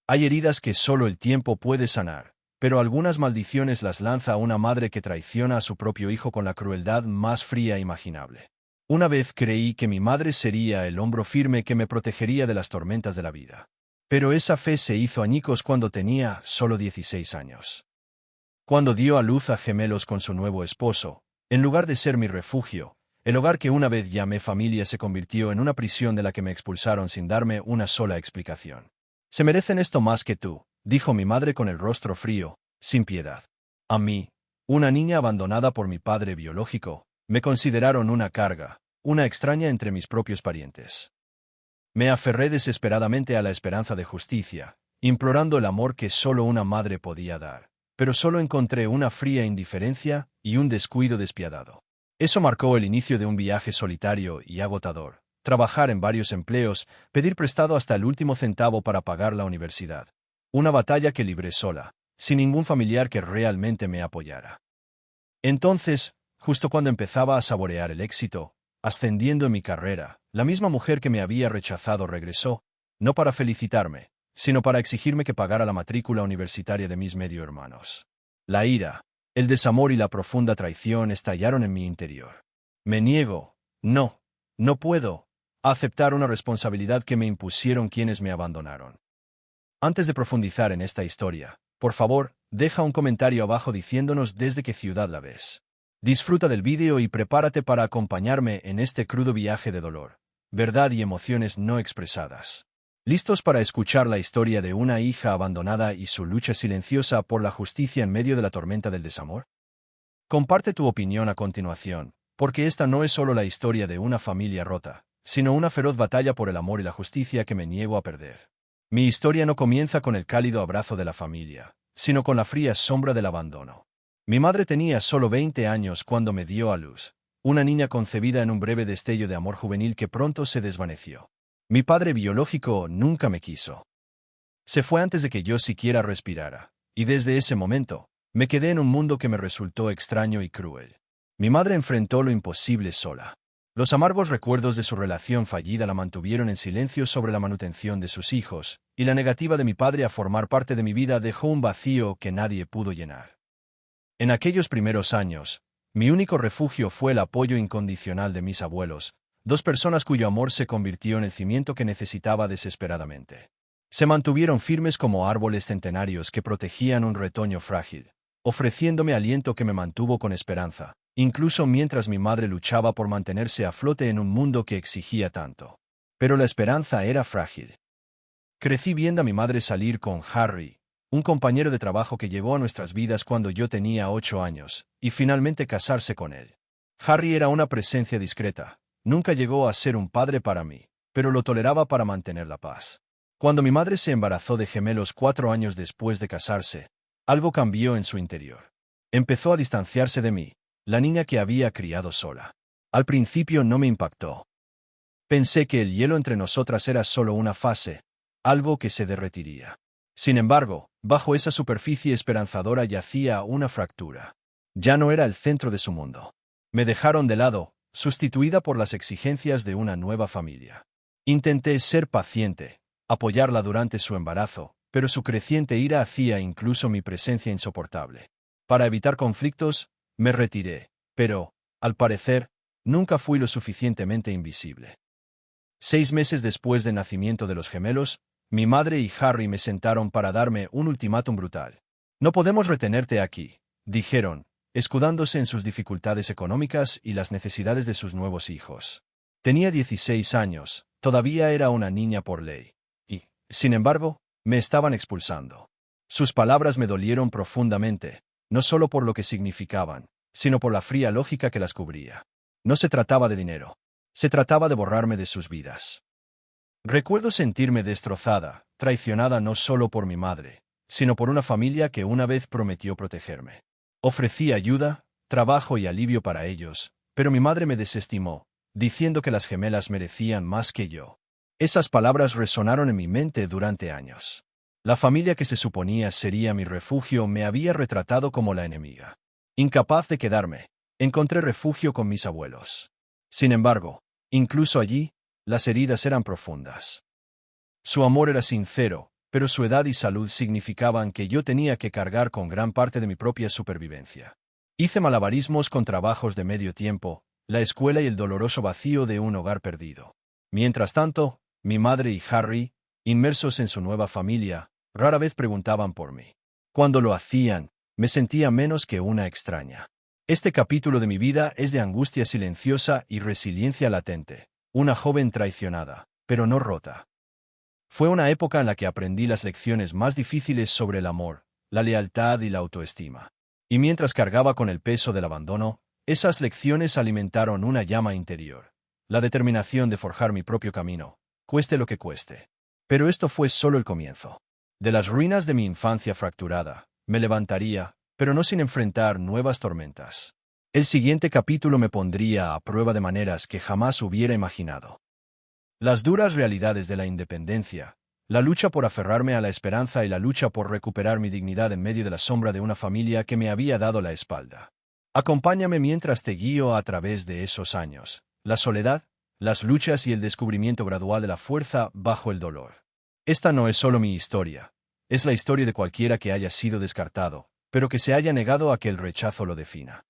Hay heridas que solo el tiempo puede sanar, pero algunas maldiciones las lanza una madre que traiciona a su propio hijo con la crueldad más fría imaginable. Una vez creí que mi madre sería el hombro firme que me protegería de las tormentas de la vida. Pero esa fe se hizo añicos cuando tenía solo 16 años. Cuando dio a luz a gemelos con su nuevo esposo, en lugar de ser mi refugio, el hogar que una vez llamé familia se convirtió en una prisión de la que me expulsaron sin darme una sola explicación. «Se merecen esto más que tú», dijo mi madre con el rostro frío, sin piedad. A mí, una niña abandonada por mi padre biológico, me consideraron una carga, una extraña entre mis propios parientes. Me aferré desesperadamente a la esperanza de justicia, implorando el amor que solo una madre podía dar, pero solo encontré una fría indiferencia y un descuido despiadado. Eso marcó el inicio de un viaje solitario y agotador. Trabajar en varios empleos, pedir prestado hasta el último centavo para pagar la universidad. Una batalla que libré sola, sin ningún familiar que realmente me apoyara. Entonces, justo cuando empezaba a saborear el éxito, ascendiendo en mi carrera, la misma mujer que me había rechazado regresó, no para felicitarme, sino para exigirme que pagara la matrícula universitaria de mis medio hermanos. La ira, el desamor y la profunda traición estallaron en mi interior. Me niego, no puedo, a aceptar una responsabilidad que me impusieron quienes me abandonaron. Antes de profundizar en esta historia, por favor, deja un comentario abajo diciéndonos desde qué ciudad la ves. Disfruta del vídeo y prepárate para acompañarme en este crudo viaje de dolor, verdad y emociones no expresadas. ¿Listos para escuchar la historia de una hija abandonada y su lucha silenciosa por la justicia en medio de la tormenta del desamor? Comparte tu opinión a continuación, porque esta no es solo la historia de una familia rota, sino una feroz batalla por el amor y la justicia que me niego a perder. Mi historia no comienza con el cálido abrazo de la familia, sino con la fría sombra del abandono. Mi madre tenía solo 20 años cuando me dio a luz, una niña concebida en un breve destello de amor juvenil que pronto se desvaneció. Mi padre biológico nunca me quiso. Se fue antes de que yo siquiera respirara, y desde ese momento, me quedé en un mundo que me resultó extraño y cruel. Mi madre enfrentó lo imposible sola. Los amargos recuerdos de su relación fallida la mantuvieron en silencio sobre la manutención de sus hijos, y la negativa de mi padre a formar parte de mi vida dejó un vacío que nadie pudo llenar. En aquellos primeros años, mi único refugio fue el apoyo incondicional de mis abuelos, dos personas cuyo amor se convirtió en el cimiento que necesitaba desesperadamente. Se mantuvieron firmes como árboles centenarios que protegían un retoño frágil, ofreciéndome aliento que me mantuvo con esperanza, incluso mientras mi madre luchaba por mantenerse a flote en un mundo que exigía tanto. Pero la esperanza era frágil. Crecí viendo a mi madre salir con Harry, un compañero de trabajo que llegó a nuestras vidas cuando yo tenía 8 años, y finalmente casarse con él. Harry era una presencia discreta, nunca llegó a ser un padre para mí, pero lo toleraba para mantener la paz. Cuando mi madre se embarazó de gemelos 4 años después de casarse, algo cambió en su interior. Empezó a distanciarse de mí, la niña que había criado sola. Al principio no me impactó. Pensé que el hielo entre nosotras era solo una fase, algo que se derretiría. Sin embargo, bajo esa superficie esperanzadora yacía una fractura. Ya no era el centro de su mundo. Me dejaron de lado, sustituida por las exigencias de una nueva familia. Intenté ser paciente, apoyarla durante su embarazo, pero su creciente ira hacía incluso mi presencia insoportable. Para evitar conflictos, me retiré, pero, al parecer, nunca fui lo suficientemente invisible. 6 meses después del nacimiento de los gemelos, mi madre y Harry me sentaron para darme un ultimátum brutal. «No podemos retenerte aquí», dijeron, escudándose en sus dificultades económicas y las necesidades de sus nuevos hijos. Tenía 16 años, todavía era una niña por ley. Y, sin embargo, me estaban expulsando. Sus palabras me dolieron profundamente, no solo por lo que significaban, sino por la fría lógica que las cubría. No se trataba de dinero. Se trataba de borrarme de sus vidas. Recuerdo sentirme destrozada, traicionada no solo por mi madre, sino por una familia que una vez prometió protegerme. Ofrecí ayuda, trabajo y alivio para ellos, pero mi madre me desestimó, diciendo que las gemelas merecían más que yo. Esas palabras resonaron en mi mente durante años. La familia que se suponía sería mi refugio me había retratado como la enemiga. Incapaz de quedarme, encontré refugio con mis abuelos. Sin embargo, incluso allí, las heridas eran profundas. Su amor era sincero, pero su edad y salud significaban que yo tenía que cargar con gran parte de mi propia supervivencia. Hice malabarismos con trabajos de medio tiempo, la escuela y el doloroso vacío de un hogar perdido. Mientras tanto, mi madre y Harry, inmersos en su nueva familia, rara vez preguntaban por mí. Cuando lo hacían, me sentía menos que una extraña. Este capítulo de mi vida es de angustia silenciosa y resiliencia latente. Una joven traicionada, pero no rota. Fue una época en la que aprendí las lecciones más difíciles sobre el amor, la lealtad y la autoestima. Y mientras cargaba con el peso del abandono, esas lecciones alimentaron una llama interior, la determinación de forjar mi propio camino, cueste lo que cueste. Pero esto fue solo el comienzo. De las ruinas de mi infancia fracturada, me levantaría, pero no sin enfrentar nuevas tormentas. El siguiente capítulo me pondría a prueba de maneras que jamás hubiera imaginado. Las duras realidades de la independencia, la lucha por aferrarme a la esperanza y la lucha por recuperar mi dignidad en medio de la sombra de una familia que me había dado la espalda. Acompáñame mientras te guío a través de esos años, la soledad, las luchas y el descubrimiento gradual de la fuerza bajo el dolor. Esta no es solo mi historia, es la historia de cualquiera que haya sido descartado, pero que se haya negado a que el rechazo lo defina.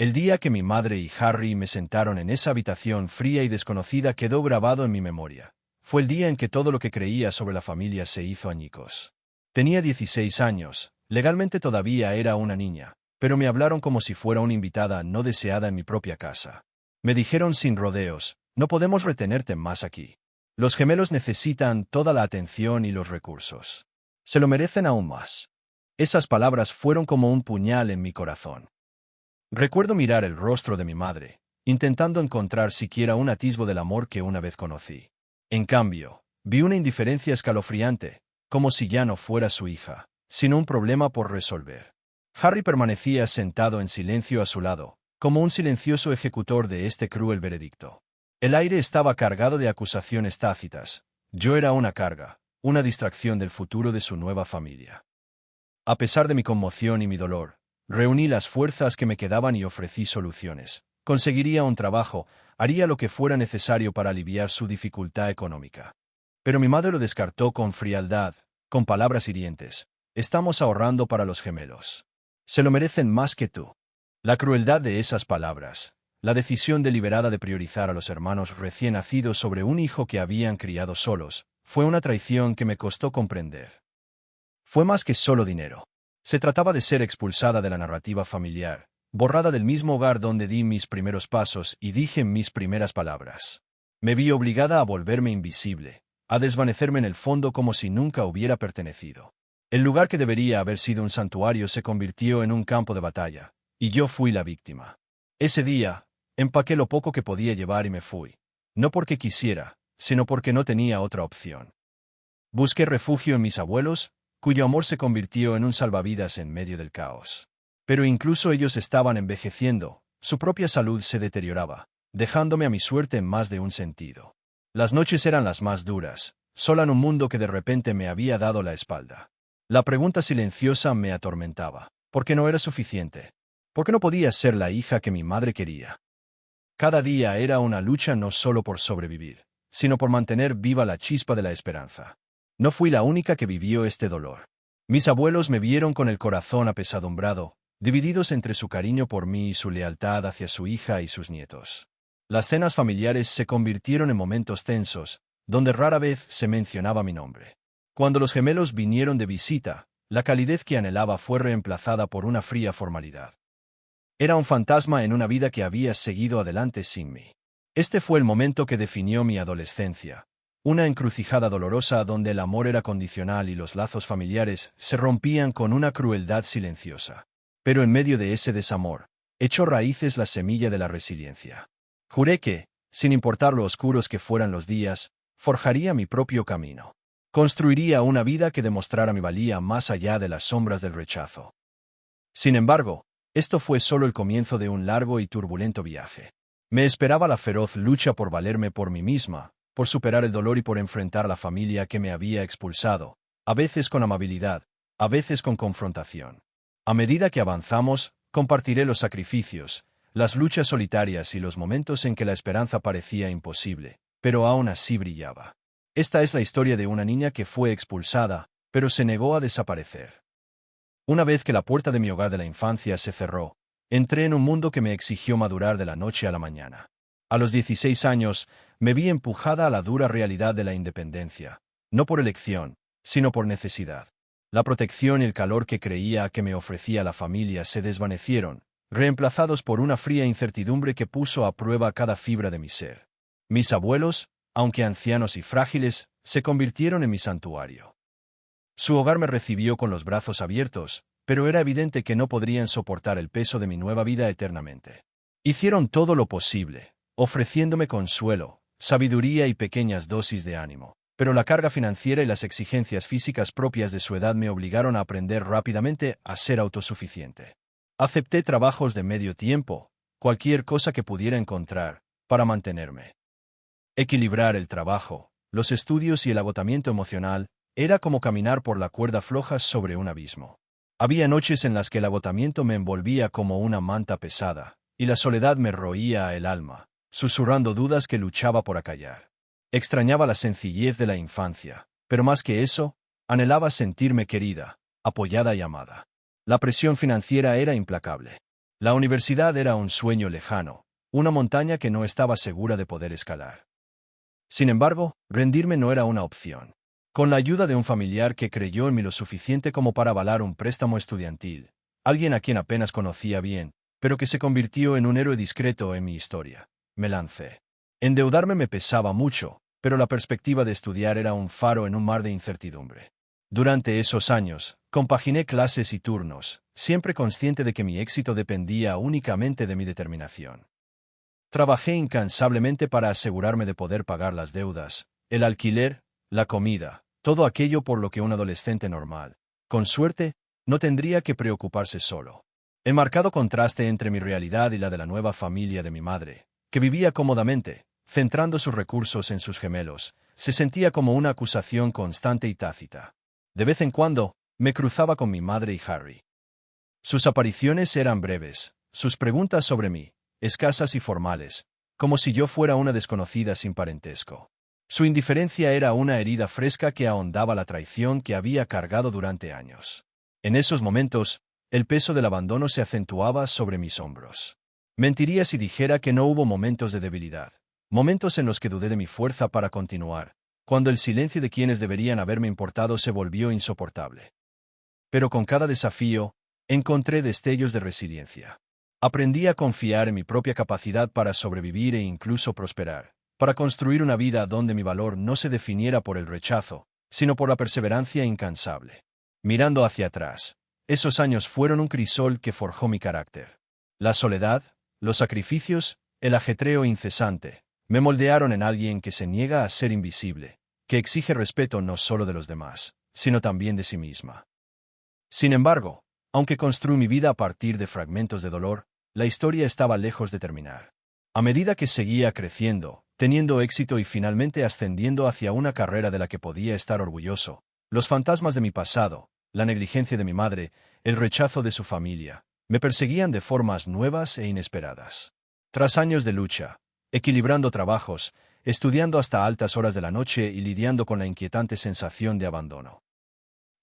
El día que mi madre y Harry me sentaron en esa habitación fría y desconocida quedó grabado en mi memoria. Fue el día en que todo lo que creía sobre la familia se hizo añicos. Tenía 16 años, legalmente todavía era una niña, pero me hablaron como si fuera una invitada no deseada en mi propia casa. Me dijeron sin rodeos, no podemos retenerte más aquí. Los gemelos necesitan toda la atención y los recursos. Se lo merecen aún más. Esas palabras fueron como un puñal en mi corazón. Recuerdo mirar el rostro de mi madre, intentando encontrar siquiera un atisbo del amor que una vez conocí. En cambio, vi una indiferencia escalofriante, como si ya no fuera su hija, sino un problema por resolver. Harry permanecía sentado en silencio a su lado, como un silencioso ejecutor de este cruel veredicto. El aire estaba cargado de acusaciones tácitas. Yo era una carga, una distracción del futuro de su nueva familia. A pesar de mi conmoción y mi dolor, reuní las fuerzas que me quedaban y ofrecí soluciones. Conseguiría un trabajo, haría lo que fuera necesario para aliviar su dificultad económica. Pero mi madre lo descartó con frialdad, con palabras hirientes. Estamos ahorrando para los gemelos. Se lo merecen más que tú. La crueldad de esas palabras, la decisión deliberada de priorizar a los hermanos recién nacidos sobre un hijo que habían criado solos, fue una traición que me costó comprender. Fue más que solo dinero. Se trataba de ser expulsada de la narrativa familiar, borrada del mismo hogar donde di mis primeros pasos y dije mis primeras palabras. Me vi obligada a volverme invisible, a desvanecerme en el fondo como si nunca hubiera pertenecido. El lugar que debería haber sido un santuario se convirtió en un campo de batalla, y yo fui la víctima. Ese día, empaqué lo poco que podía llevar y me fui. No porque quisiera, sino porque no tenía otra opción. Busqué refugio en mis abuelos, cuyo amor se convirtió en un salvavidas en medio del caos. Pero incluso ellos estaban envejeciendo, su propia salud se deterioraba, dejándome a mi suerte en más de un sentido. Las noches eran las más duras, sola en un mundo que de repente me había dado la espalda. La pregunta silenciosa me atormentaba. ¿Por qué no era suficiente? ¿Por qué no podía ser la hija que mi madre quería? Cada día era una lucha no solo por sobrevivir, sino por mantener viva la chispa de la esperanza. No fui la única que vivió este dolor. Mis abuelos me vieron con el corazón apesadumbrado, divididos entre su cariño por mí y su lealtad hacia su hija y sus nietos. Las cenas familiares se convirtieron en momentos tensos, donde rara vez se mencionaba mi nombre. Cuando los gemelos vinieron de visita, la calidez que anhelaba fue reemplazada por una fría formalidad. Era un fantasma en una vida que había seguido adelante sin mí. Este fue el momento que definió mi adolescencia. Una encrucijada dolorosa donde el amor era condicional y los lazos familiares se rompían con una crueldad silenciosa. Pero en medio de ese desamor, echó raíces la semilla de la resiliencia. Juré que, sin importar lo oscuros que fueran los días, forjaría mi propio camino. Construiría una vida que demostrara mi valía más allá de las sombras del rechazo. Sin embargo, esto fue solo el comienzo de un largo y turbulento viaje. Me esperaba la feroz lucha por valerme por mí misma, por superar el dolor y por enfrentar a la familia que me había expulsado, a veces con amabilidad, a veces con confrontación. A medida que avanzamos, compartiré los sacrificios, las luchas solitarias y los momentos en que la esperanza parecía imposible, pero aún así brillaba. Esta es la historia de una niña que fue expulsada, pero se negó a desaparecer. Una vez que la puerta de mi hogar de la infancia se cerró, entré en un mundo que me exigió madurar de la noche a la mañana. A los 16 años, me vi empujada a la dura realidad de la independencia, no por elección, sino por necesidad. La protección y el calor que creía que me ofrecía la familia se desvanecieron, reemplazados por una fría incertidumbre que puso a prueba cada fibra de mi ser. Mis abuelos, aunque ancianos y frágiles, se convirtieron en mi santuario. Su hogar me recibió con los brazos abiertos, pero era evidente que no podrían soportar el peso de mi nueva vida eternamente. Hicieron todo lo posible, ofreciéndome consuelo, sabiduría y pequeñas dosis de ánimo, pero la carga financiera y las exigencias físicas propias de su edad me obligaron a aprender rápidamente a ser autosuficiente. Acepté trabajos de medio tiempo, cualquier cosa que pudiera encontrar, para mantenerme. Equilibrar el trabajo, los estudios y el agotamiento emocional era como caminar por la cuerda floja sobre un abismo. Había noches en las que el agotamiento me envolvía como una manta pesada, y la soledad me roía el alma, susurrando dudas que luchaba por acallar. Extrañaba la sencillez de la infancia, pero más que eso, anhelaba sentirme querida, apoyada y amada. La presión financiera era implacable. La universidad era un sueño lejano, una montaña que no estaba segura de poder escalar. Sin embargo, rendirme no era una opción. Con la ayuda de un familiar que creyó en mí lo suficiente como para avalar un préstamo estudiantil, alguien a quien apenas conocía bien, pero que se convirtió en un héroe discreto en mi historia, me lancé. Endeudarme me pesaba mucho, pero la perspectiva de estudiar era un faro en un mar de incertidumbre. Durante esos años, compaginé clases y turnos, siempre consciente de que mi éxito dependía únicamente de mi determinación. Trabajé incansablemente para asegurarme de poder pagar las deudas, el alquiler, la comida, todo aquello por lo que un adolescente normal, con suerte, no tendría que preocuparse solo. El marcado contraste entre mi realidad y la de la nueva familia de mi madre, que vivía cómodamente, centrando sus recursos en sus gemelos, se sentía como una acusación constante y tácita. De vez en cuando, me cruzaba con mi madre y Harry. Sus apariciones eran breves, sus preguntas sobre mí, escasas y formales, como si yo fuera una desconocida sin parentesco. Su indiferencia era una herida fresca que ahondaba la traición que había cargado durante años. En esos momentos, el peso del abandono se acentuaba sobre mis hombros. Mentiría si dijera que no hubo momentos de debilidad, momentos en los que dudé de mi fuerza para continuar, cuando el silencio de quienes deberían haberme importado se volvió insoportable. Pero con cada desafío, encontré destellos de resiliencia. Aprendí a confiar en mi propia capacidad para sobrevivir e incluso prosperar, para construir una vida donde mi valor no se definiera por el rechazo, sino por la perseverancia incansable. Mirando hacia atrás, esos años fueron un crisol que forjó mi carácter. La soledad, los sacrificios, el ajetreo incesante, me moldearon en alguien que se niega a ser invisible, que exige respeto no solo de los demás, sino también de sí misma. Sin embargo, aunque construí mi vida a partir de fragmentos de dolor, la historia estaba lejos de terminar. A medida que seguía creciendo, teniendo éxito y finalmente ascendiendo hacia una carrera de la que podía estar orgulloso, los fantasmas de mi pasado, la negligencia de mi madre, el rechazo de su familia, me perseguían de formas nuevas e inesperadas. Tras años de lucha, equilibrando trabajos, estudiando hasta altas horas de la noche y lidiando con la inquietante sensación de abandono,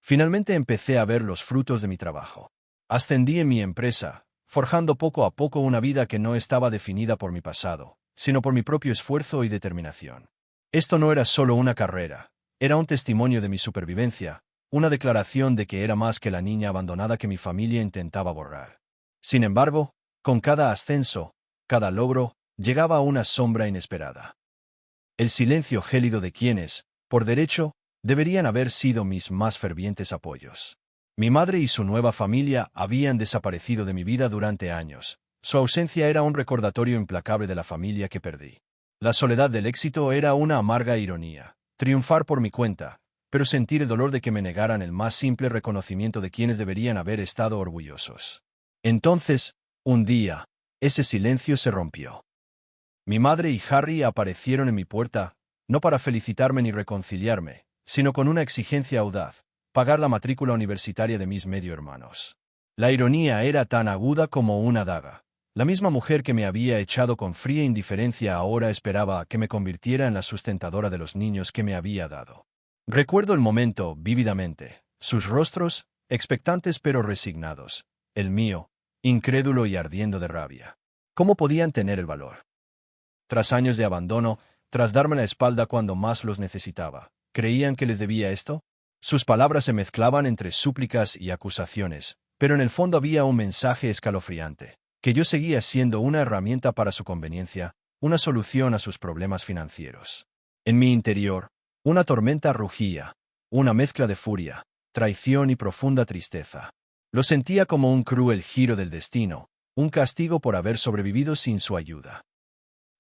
finalmente empecé a ver los frutos de mi trabajo. Ascendí en mi empresa, forjando poco a poco una vida que no estaba definida por mi pasado, sino por mi propio esfuerzo y determinación. Esto no era solo una carrera, era un testimonio de mi supervivencia, una declaración de que era más que la niña abandonada que mi familia intentaba borrar. Sin embargo, con cada ascenso, cada logro, llegaba una sombra inesperada. El silencio gélido de quienes, por derecho, deberían haber sido mis más fervientes apoyos. Mi madre y su nueva familia habían desaparecido de mi vida durante años. Su ausencia era un recordatorio implacable de la familia que perdí. La soledad del éxito era una amarga ironía. Triunfar por mi cuenta, pero sentir el dolor de que me negaran el más simple reconocimiento de quienes deberían haber estado orgullosos. Entonces, un día, ese silencio se rompió. Mi madre y Harry aparecieron en mi puerta, no para felicitarme ni reconciliarme, sino con una exigencia audaz: pagar la matrícula universitaria de mis medio hermanos. La ironía era tan aguda como una daga. La misma mujer que me había echado con fría indiferencia ahora esperaba que me convirtiera en la sustentadora de los niños que me había dado. Recuerdo el momento vívidamente, sus rostros, expectantes pero resignados, el mío, incrédulo y ardiendo de rabia. ¿Cómo podían tener el valor? Tras años de abandono, tras darme la espalda cuando más los necesitaba, ¿creían que les debía esto? Sus palabras se mezclaban entre súplicas y acusaciones, pero en el fondo había un mensaje escalofriante, que yo seguía siendo una herramienta para su conveniencia, una solución a sus problemas financieros. En mi interior, una tormenta rugía, una mezcla de furia, traición y profunda tristeza. Lo sentía como un cruel giro del destino, un castigo por haber sobrevivido sin su ayuda.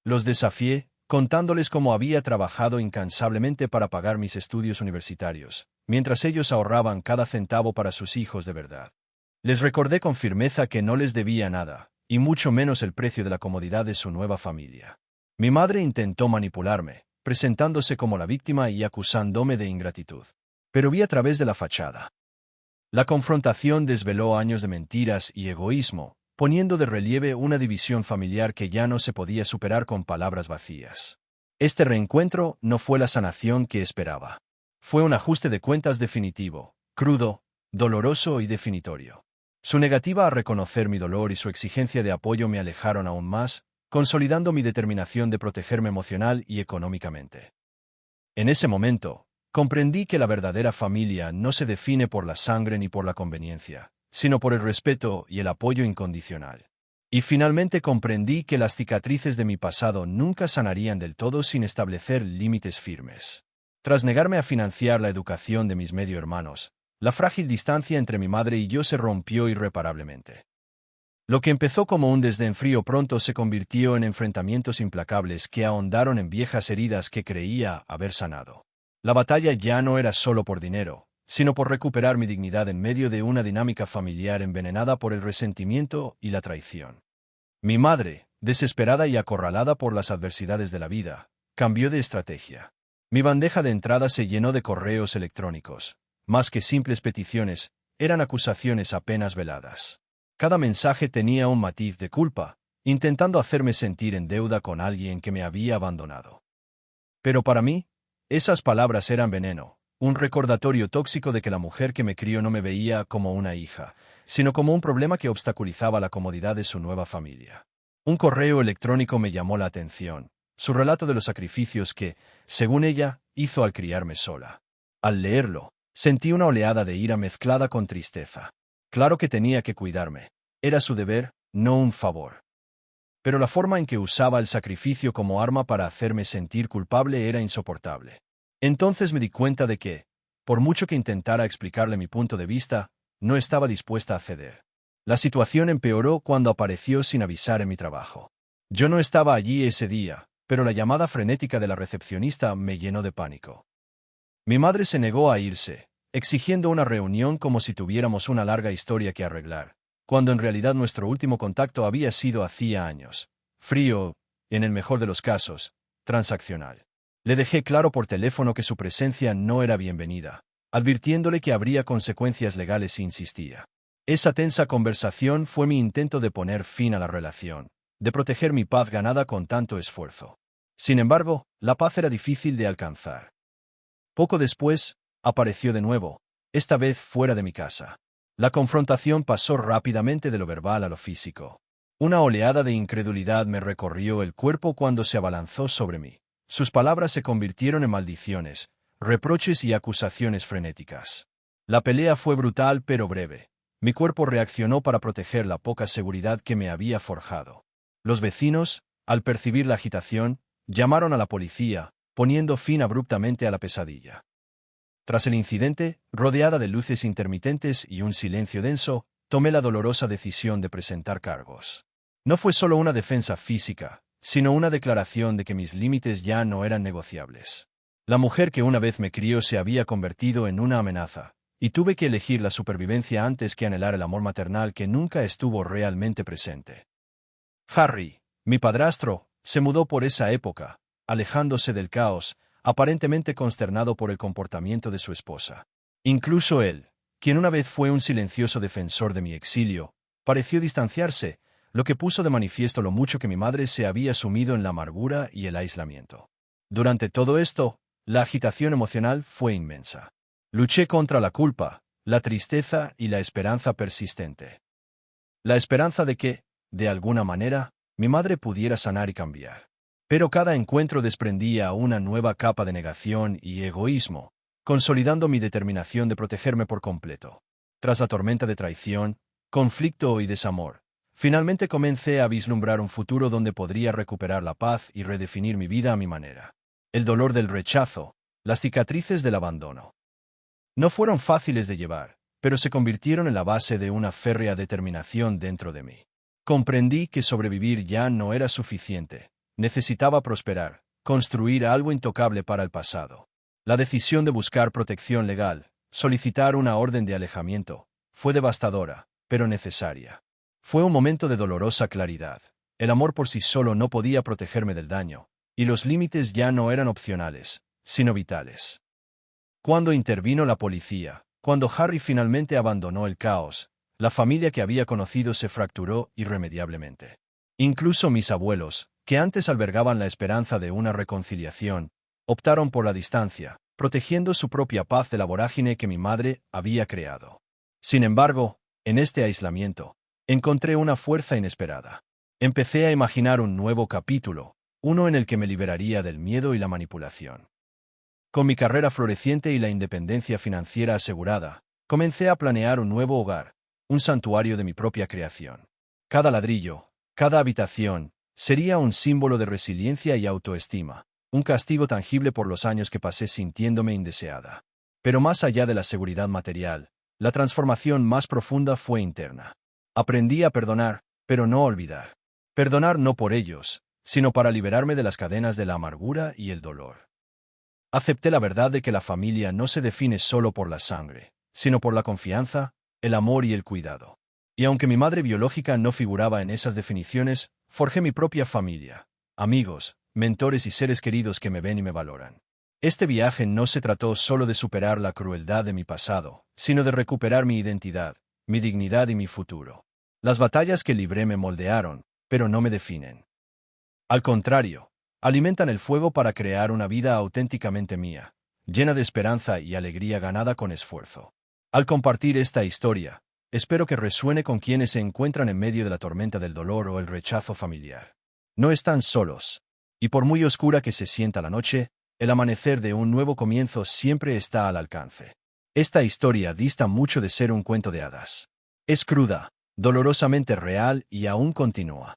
Los desafié, contándoles cómo había trabajado incansablemente para pagar mis estudios universitarios, mientras ellos ahorraban cada centavo para sus hijos de verdad. Les recordé con firmeza que no les debía nada, y mucho menos el precio de la comodidad de su nueva familia. Mi madre intentó manipularme, presentándose como la víctima y acusándome de ingratitud. Pero vi a través de la fachada. La confrontación desveló años de mentiras y egoísmo, poniendo de relieve una división familiar que ya no se podía superar con palabras vacías. Este reencuentro no fue la sanación que esperaba. Fue un ajuste de cuentas definitivo, crudo, doloroso y definitorio. Su negativa a reconocer mi dolor y su exigencia de apoyo me alejaron aún más, consolidando mi determinación de protegerme emocional y económicamente. En ese momento, comprendí que la verdadera familia no se define por la sangre ni por la conveniencia, sino por el respeto y el apoyo incondicional. Y finalmente comprendí que las cicatrices de mi pasado nunca sanarían del todo sin establecer límites firmes. Tras negarme a financiar la educación de mis medio hermanos, la frágil distancia entre mi madre y yo se rompió irreparablemente. Lo que empezó como un desdén frío pronto se convirtió en enfrentamientos implacables que ahondaron en viejas heridas que creía haber sanado. La batalla ya no era solo por dinero, sino por recuperar mi dignidad en medio de una dinámica familiar envenenada por el resentimiento y la traición. Mi madre, desesperada y acorralada por las adversidades de la vida, cambió de estrategia. Mi bandeja de entrada se llenó de correos electrónicos. Más que simples peticiones, eran acusaciones apenas veladas. Cada mensaje tenía un matiz de culpa, intentando hacerme sentir en deuda con alguien que me había abandonado. Pero para mí, esas palabras eran veneno, un recordatorio tóxico de que la mujer que me crió no me veía como una hija, sino como un problema que obstaculizaba la comodidad de su nueva familia. Un correo electrónico me llamó la atención, su relato de los sacrificios que, según ella, hizo al criarme sola. Al leerlo, sentí una oleada de ira mezclada con tristeza. Claro que tenía que cuidarme. Era su deber, no un favor. Pero la forma en que usaba el sacrificio como arma para hacerme sentir culpable era insoportable. Entonces me di cuenta de que, por mucho que intentara explicarle mi punto de vista, no estaba dispuesta a ceder. La situación empeoró cuando apareció sin avisar en mi trabajo. Yo no estaba allí ese día, pero la llamada frenética de la recepcionista me llenó de pánico. Mi madre se negó a irse, exigiendo una reunión como si tuviéramos una larga historia que arreglar, cuando en realidad nuestro último contacto había sido hacía años. Frío, en el mejor de los casos, transaccional. Le dejé claro por teléfono que su presencia no era bienvenida, advirtiéndole que habría consecuencias legales si insistía. Esa tensa conversación fue mi intento de poner fin a la relación, de proteger mi paz ganada con tanto esfuerzo. Sin embargo, la paz era difícil de alcanzar. Poco después, apareció de nuevo, esta vez fuera de mi casa. La confrontación pasó rápidamente de lo verbal a lo físico. Una oleada de incredulidad me recorrió el cuerpo cuando se abalanzó sobre mí. Sus palabras se convirtieron en maldiciones, reproches y acusaciones frenéticas. La pelea fue brutal pero breve. Mi cuerpo reaccionó para proteger la poca seguridad que me había forjado. Los vecinos, al percibir la agitación, llamaron a la policía, poniendo fin abruptamente a la pesadilla. Tras el incidente, rodeada de luces intermitentes y un silencio denso, tomé la dolorosa decisión de presentar cargos. No fue solo una defensa física, sino una declaración de que mis límites ya no eran negociables. La mujer que una vez me crió se había convertido en una amenaza, y tuve que elegir la supervivencia antes que anhelar el amor maternal que nunca estuvo realmente presente. Harry, mi padrastro, se mudó por esa época, alejándose del caos, aparentemente consternado por el comportamiento de su esposa. Incluso él, quien una vez fue un silencioso defensor de mi exilio, pareció distanciarse, lo que puso de manifiesto lo mucho que mi madre se había sumido en la amargura y el aislamiento. Durante todo esto, la agitación emocional fue inmensa. Luché contra la culpa, la tristeza y la esperanza persistente. La esperanza de que, de alguna manera, mi madre pudiera sanar y cambiar. Pero cada encuentro desprendía una nueva capa de negación y egoísmo, consolidando mi determinación de protegerme por completo. Tras la tormenta de traición, conflicto y desamor, finalmente comencé a vislumbrar un futuro donde podría recuperar la paz y redefinir mi vida a mi manera. El dolor del rechazo, las cicatrices del abandono. No fueron fáciles de llevar, pero se convirtieron en la base de una férrea determinación dentro de mí. Comprendí que sobrevivir ya no era suficiente. Necesitaba prosperar, construir algo intocable para el pasado. La decisión de buscar protección legal, solicitar una orden de alejamiento, fue devastadora, pero necesaria. Fue un momento de dolorosa claridad. El amor por sí solo no podía protegerme del daño, y los límites ya no eran opcionales, sino vitales. Cuando intervino la policía, cuando Harry finalmente abandonó el caos, la familia que había conocido se fracturó irremediablemente. Incluso mis abuelos, que antes albergaban la esperanza de una reconciliación, optaron por la distancia, protegiendo su propia paz de la vorágine que mi madre había creado. Sin embargo, en este aislamiento, encontré una fuerza inesperada. Empecé a imaginar un nuevo capítulo, uno en el que me liberaría del miedo y la manipulación. Con mi carrera floreciente y la independencia financiera asegurada, comencé a planear un nuevo hogar, un santuario de mi propia creación. Cada ladrillo, cada habitación, sería un símbolo de resiliencia y autoestima, un castigo tangible por los años que pasé sintiéndome indeseada. Pero más allá de la seguridad material, la transformación más profunda fue interna. Aprendí a perdonar, pero no olvidar. Perdonar no por ellos, sino para liberarme de las cadenas de la amargura y el dolor. Acepté la verdad de que la familia no se define solo por la sangre, sino por la confianza, el amor y el cuidado. Y aunque mi madre biológica no figuraba en esas definiciones, forjé mi propia familia, amigos, mentores y seres queridos que me ven y me valoran. Este viaje no se trató solo de superar la crueldad de mi pasado, sino de recuperar mi identidad, mi dignidad y mi futuro. Las batallas que libré me moldearon, pero no me definen. Al contrario, alimentan el fuego para crear una vida auténticamente mía, llena de esperanza y alegría ganada con esfuerzo. Al compartir esta historia, espero que resuene con quienes se encuentran en medio de la tormenta del dolor o el rechazo familiar. No están solos. Y por muy oscura que se sienta la noche, el amanecer de un nuevo comienzo siempre está al alcance. Esta historia dista mucho de ser un cuento de hadas. Es cruda, dolorosamente real y aún continúa.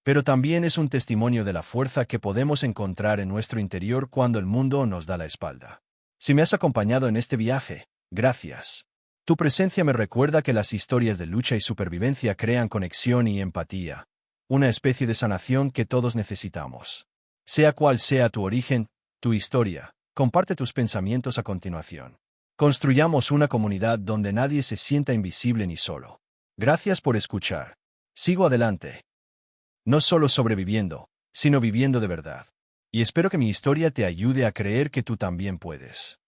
Pero también es un testimonio de la fuerza que podemos encontrar en nuestro interior cuando el mundo nos da la espalda. Si me has acompañado en este viaje, gracias. Tu presencia me recuerda que las historias de lucha y supervivencia crean conexión y empatía, una especie de sanación que todos necesitamos. Sea cual sea tu origen, tu historia, comparte tus pensamientos a continuación. Construyamos una comunidad donde nadie se sienta invisible ni solo. Gracias por escuchar. Sigo adelante. No solo sobreviviendo, sino viviendo de verdad. Y espero que mi historia te ayude a creer que tú también puedes.